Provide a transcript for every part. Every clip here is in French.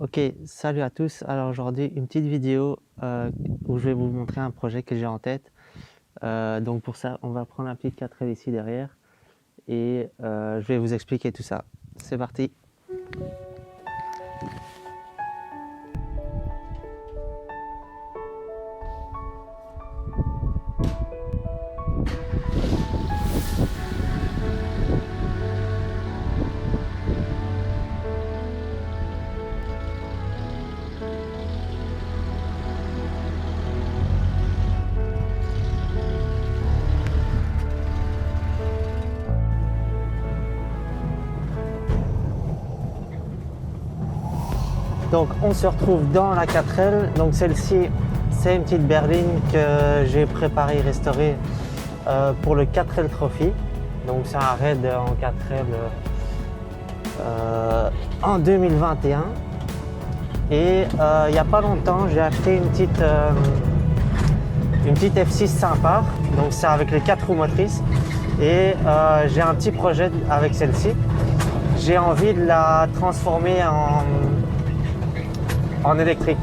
Ok, salut à tous. Alors aujourd'hui, une petite vidéo où je vais vous montrer un projet que j'ai en tête. Donc pour ça, on va prendre un petit 4L ici derrière et je vais vous expliquer tout ça. C'est parti. Donc on se retrouve dans la 4L. Donc celle-ci, c'est une petite berline que j'ai préparée et restaurée pour le 4L Trophy. Donc c'est un raid en 4L en 2021. Et il n'y a pas longtemps, j'ai acheté une petite F6 sympa. Donc c'est avec les 4 roues motrices. Et j'ai un petit projet avec celle-ci. J'ai envie de la transformer en électrique.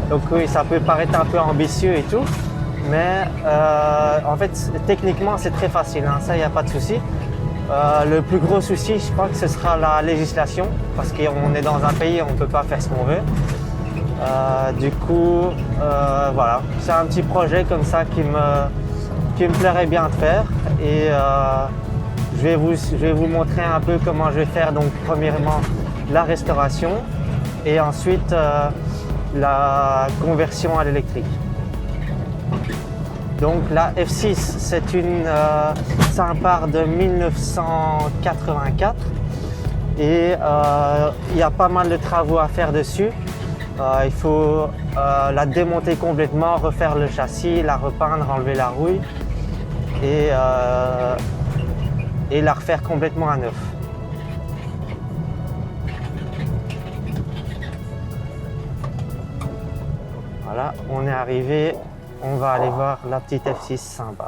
Donc oui, ça peut paraître un peu ambitieux et tout, mais en fait techniquement c'est très facile, hein, ça il n'y a pas de souci. Le plus gros souci, je crois que ce sera la législation, parce qu'on est dans un pays où on ne peut pas faire ce qu'on veut. Du coup, voilà, c'est un petit projet comme ça qui me plairait bien de faire, et je vais vous montrer un peu comment je vais faire. Donc premièrement la restauration et ensuite la conversion à l'électrique. Donc la F6, c'est une Simpar de 1984 et il y a pas mal de travaux à faire dessus. Il faut la démonter complètement, refaire le châssis, la repeindre, enlever la rouille et la refaire complètement à neuf. Voilà, on est arrivé, on va aller voir la petite F6 sympa.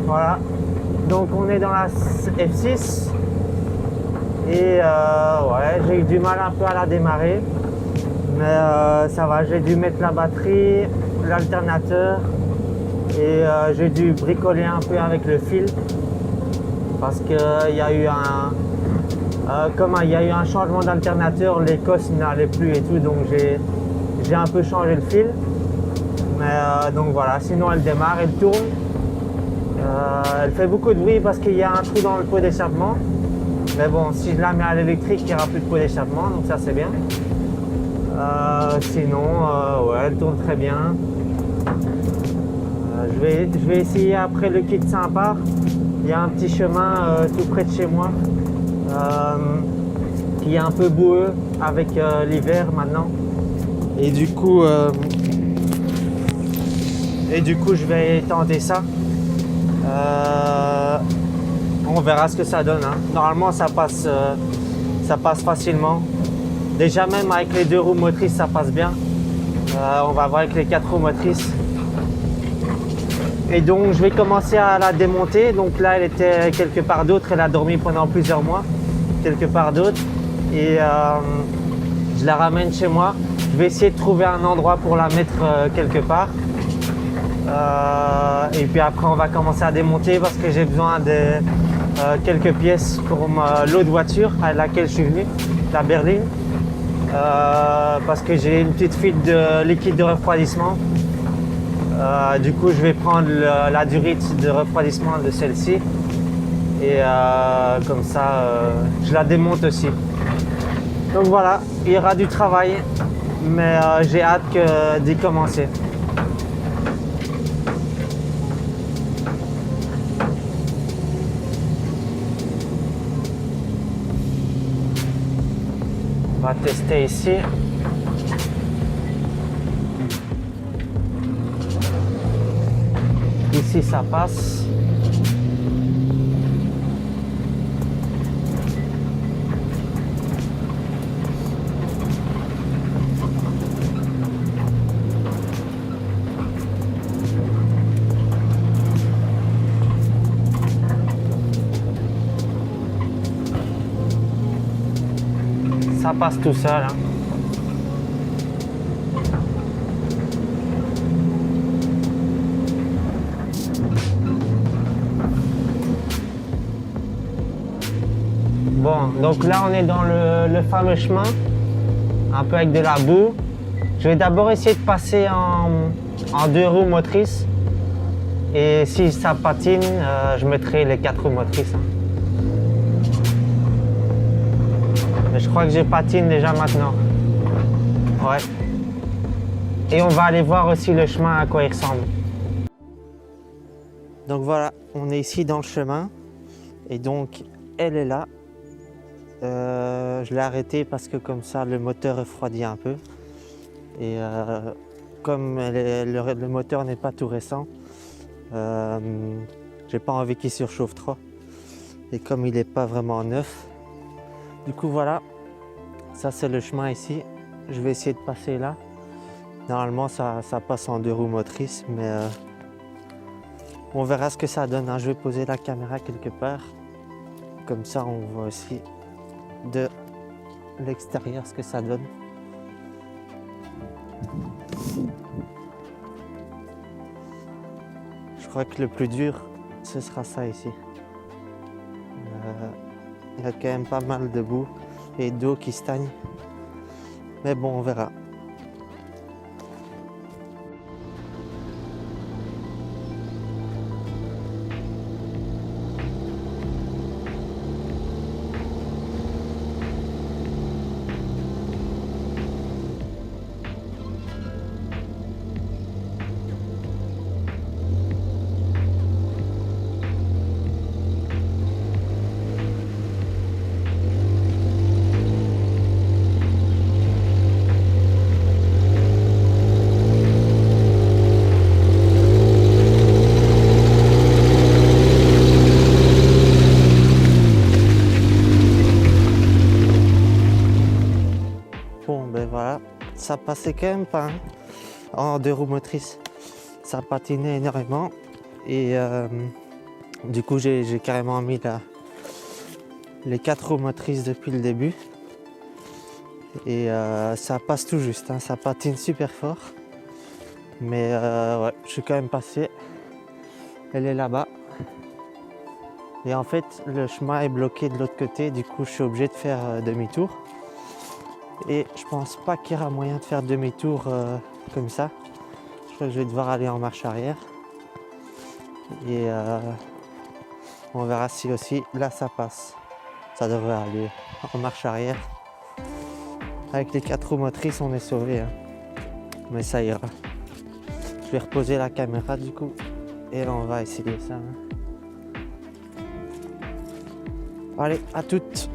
Voilà, donc on est dans la F6 et ouais, j'ai eu du mal un peu à la démarrer, mais ça va, j'ai dû mettre la batterie, l'alternateur et j'ai dû bricoler un peu avec le fil parce qu'il y a eu il y a eu un changement d'alternateur, l'Écosse n'allait plus et tout, donc j'ai un peu changé le fil, mais donc voilà, sinon elle démarre, elle tourne. Elle fait beaucoup de bruit parce qu'il y a un trou dans le pot d'échappement. Mais bon, si je la mets à l'électrique, il n'y aura plus de pot d'échappement, donc ça c'est bien. Sinon, ouais, elle tourne très bien. Je vais essayer après le kit Saint-Par. Il y a un petit chemin tout près de chez moi qui est un peu boueux avec l'hiver maintenant. Et du coup, je vais tenter ça. On verra ce que ça donne. Hein. Normalement, ça passe facilement. Déjà, même avec les 2 roues motrices, ça passe bien. On va voir avec les 4 roues motrices. Et donc, je vais commencer à la démonter. Donc là, elle était quelque part d'autre. Elle a dormi pendant plusieurs mois, quelque part d'autre. Et je la ramène chez moi. Je vais essayer de trouver un endroit pour la mettre quelque part. Et puis après, on va commencer à démonter parce que j'ai besoin de quelques pièces pour l'autre voiture à laquelle je suis venu, la berline. Parce que j'ai une petite fuite de liquide de refroidissement. Du coup, je vais prendre la durite de refroidissement de celle-ci. Et comme ça, je la démonte aussi. Donc voilà, il y aura du travail, mais j'ai hâte d'y commencer. On va tester ici. Ici, ça passe. Ça passe tout seul. Hein. Bon, donc là on est dans le fameux chemin, un peu avec de la boue. Je vais d'abord essayer de passer en 2 roues motrices. Et si ça patine, je mettrai les 4 roues motrices. Hein. Mais je crois que je patine déjà maintenant. Ouais. Et on va aller voir aussi le chemin à quoi il ressemble. Donc voilà, on est ici dans le chemin. Et donc, elle est là. Je l'ai arrêtée parce que comme ça, le moteur refroidit un peu. Et comme le moteur n'est pas tout récent, j'ai pas envie qu'il surchauffe trop. Et comme il n'est pas vraiment neuf, du coup voilà, ça c'est le chemin ici. Je vais essayer de passer là. Normalement ça passe en 2 roues motrices, mais on verra ce que ça donne. Hein. Je vais poser la caméra quelque part. Comme ça on voit aussi de l'extérieur ce que ça donne. Je crois que le plus dur, ce sera ça ici. Il y a quand même pas mal de boue et d'eau qui stagne. Mais bon, on verra. Bon ben voilà, ça passait quand même pas hein, en 2 roues motrices. Ça patinait énormément et du coup j'ai carrément mis les 4 roues motrices depuis le début. Et ça passe tout juste, hein, ça patine super fort. Mais ouais, je suis quand même passé. Elle est là-bas. Et en fait, le chemin est bloqué de l'autre côté, du coup je suis obligé de faire demi-tour. Et je pense pas qu'il y aura moyen de faire demi-tour comme ça. Je crois que je vais devoir aller en marche arrière. Et on verra si aussi là ça passe. Ça devrait aller. En marche arrière. Avec les 4 roues motrices, on est sauvé. Hein. Mais ça ira. Je vais reposer la caméra du coup. Et là, on va essayer ça. Hein. Allez, à toutes.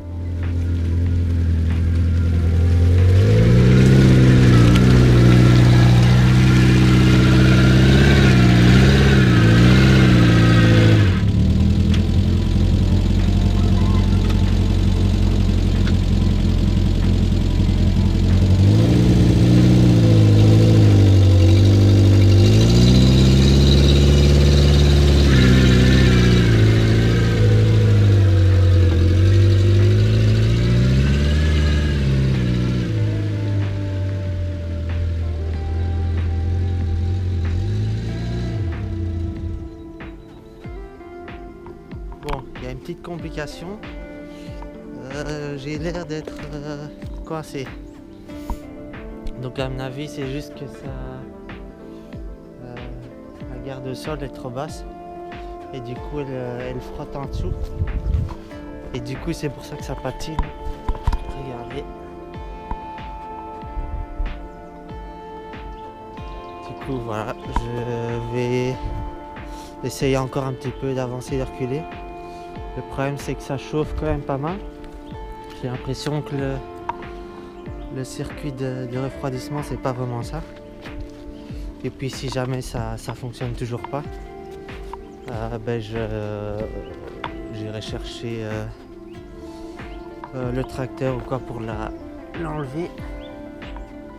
Bon, il y a une petite complication. J'ai l'air d'être coincé. Donc à mon avis, c'est juste que ça, la garde au sol est trop basse. Et du coup, elle frotte en dessous. Et du coup, c'est pour ça que ça patine. Regardez. Du coup, voilà, je vais essayer encore un petit peu d'avancer et de reculer. Le problème, c'est que ça chauffe quand même pas mal. J'ai l'impression que le circuit de refroidissement, c'est pas vraiment ça. Et puis, si jamais ça fonctionne toujours pas, ben j'irai chercher le tracteur ou quoi pour l'enlever.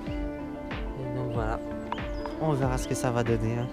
Et donc voilà, on verra ce que ça va donner. Hein.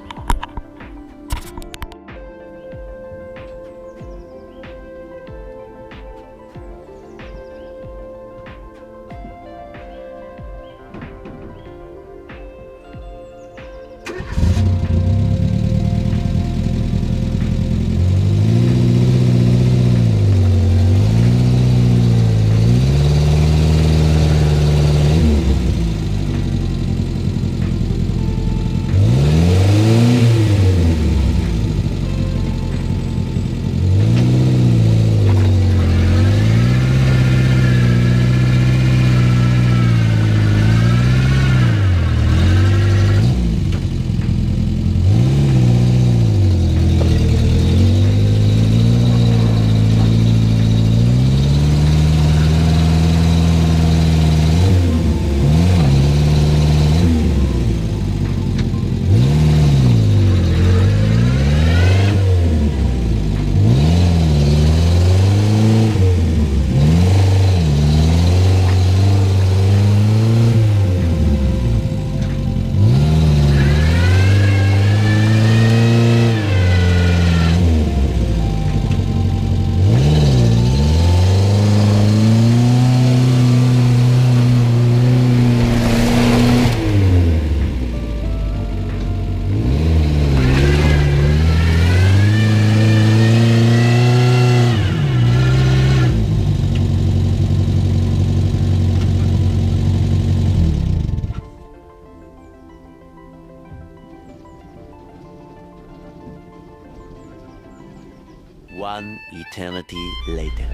One eternity later.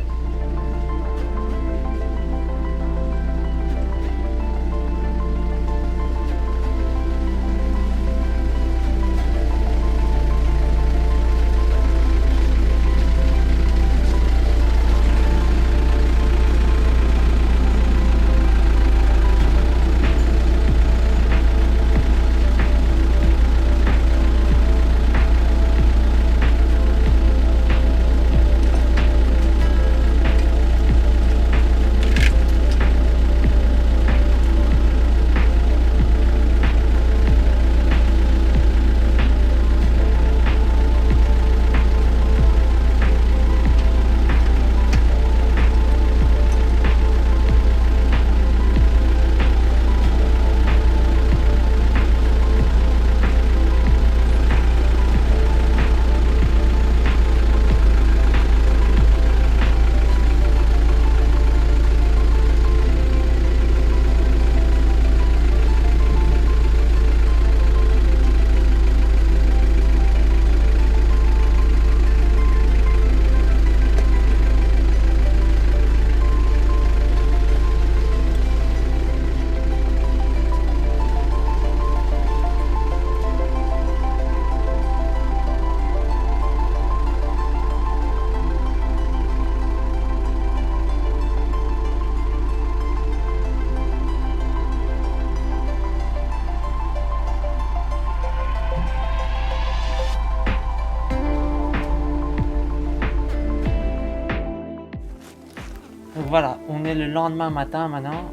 on est le lendemain matin maintenant.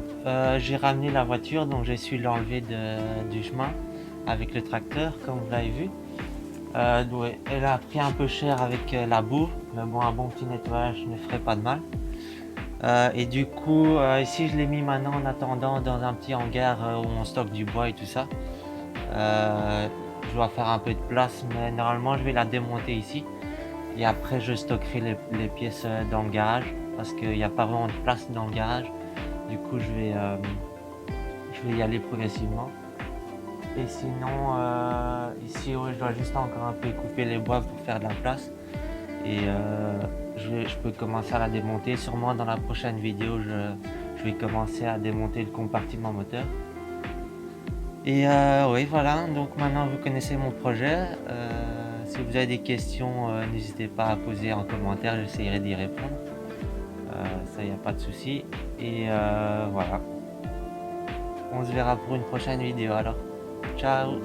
J'ai ramené la voiture, donc j'ai su l'enlever du chemin avec le tracteur, comme vous l'avez vu. Ouais, elle a pris un peu cher avec la boue, mais bon, un bon petit nettoyage ne ferait pas de mal. Et du coup, ici je l'ai mis maintenant en attendant dans un petit hangar où on stocke du bois et tout ça. Je dois faire un peu de place, mais normalement je vais la démonter ici. Et après je stockerai les pièces dans le garage, parce qu'il n'y a pas vraiment de place dans le garage. Du coup je vais y aller progressivement. Et sinon, ici ouais, je dois juste encore un peu couper les bois pour faire de la place. Et je peux commencer à la démonter. Sûrement dans la prochaine vidéo, je vais commencer à démonter le compartiment moteur. Et oui, voilà, donc maintenant vous connaissez mon projet. Si vous avez des questions, n'hésitez pas à poser en commentaire, j'essaierai d'y répondre. Ça, il n'y a pas de souci. Et voilà. On se verra pour une prochaine vidéo alors. Ciao!